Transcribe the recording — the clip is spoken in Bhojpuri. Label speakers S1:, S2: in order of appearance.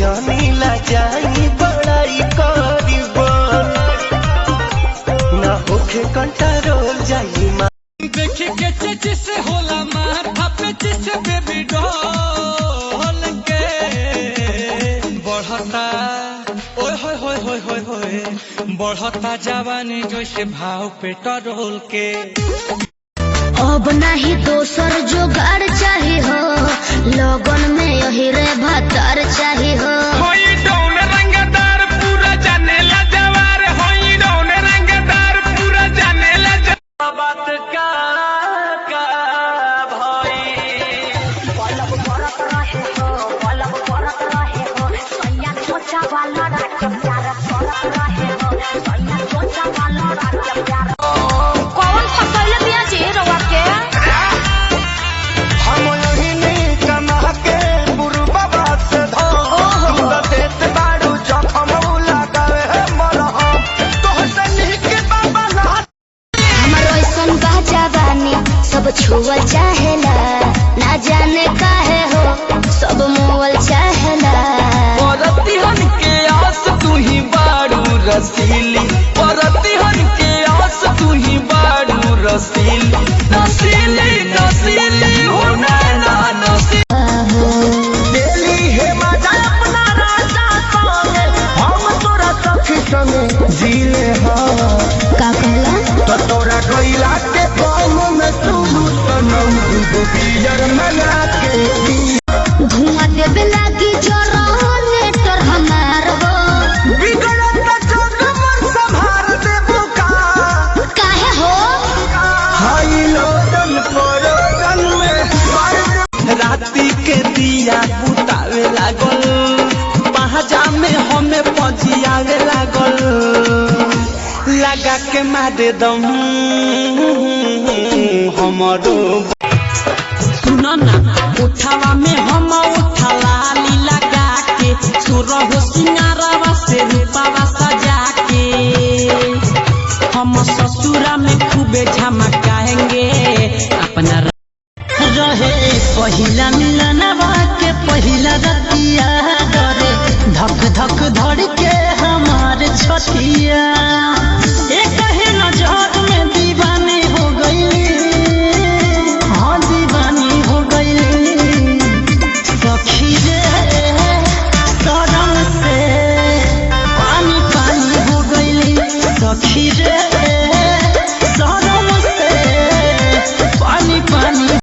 S1: जानी ला जाई बड़ाई करीबन ना होखे कंट्रोल जाई
S2: देखे के चेचे से होला माथा पे जिसे बेबी डॉल के बढ़ता ओए होए होए होए होए होए बढ़ता जवानी जैसे भाव पेट्रोल के।
S3: अब नहीं दोसर जुगाड़ चाहिए हो लगन में यही रे भतर चाहिए हो।
S2: होई डौन रंगदार पूरा जाने ला जवार होई डौन रंगदार पूरा जाने ला बात का भाई
S3: पलब परत रहे हो पलब परत रहे हो सैया सोचा वाला रात प्यार परत रहे हो सैया सोचा वाला रात प्यार कौन फसैले बिया जी रवा के
S1: हम यही नहीं कमा के बुरबा बात से धो तू तो देते बाड़ू जखम लगावे है मरहम तोहर से निके बाबा ना
S3: हमर ऐसन बा जवानी सब छुअल चाहेला ना जाने काहे हो सब मोवल चाहेला।
S2: परतिहन के आस तू ही बाड़ू रसीली परतिहन के आस तू ही बाड़ू रसीली नसीली नसीली हो ना नसीली
S1: दिल्ली है मजा अपना राजा संगे हम तोरा सखी संगे जीले हाँ
S3: का कहला
S1: तो तोरा गइला के कौम में तू सनम बियर मना के
S3: धुआं देबे लागी जरने तोर हमार हो
S1: बिगड़त जग मन संभार देबो का
S3: काहे हो
S1: हाई लोडन परोडन में राती के दिया बुतावे लागल पहाजा में हमें पजियावे लागल लगा के मारे दम हमरो
S2: सुनो ना उठावा में हम उठाला लीला गा के सुरह सिंगारवा से रूपावा सजा के हम ससुरा में खूबे झमकाएंगे अपना रहे पहिला मिलनवा के पहिला रतिया डरे धक धक धड़ के हमारे छतिया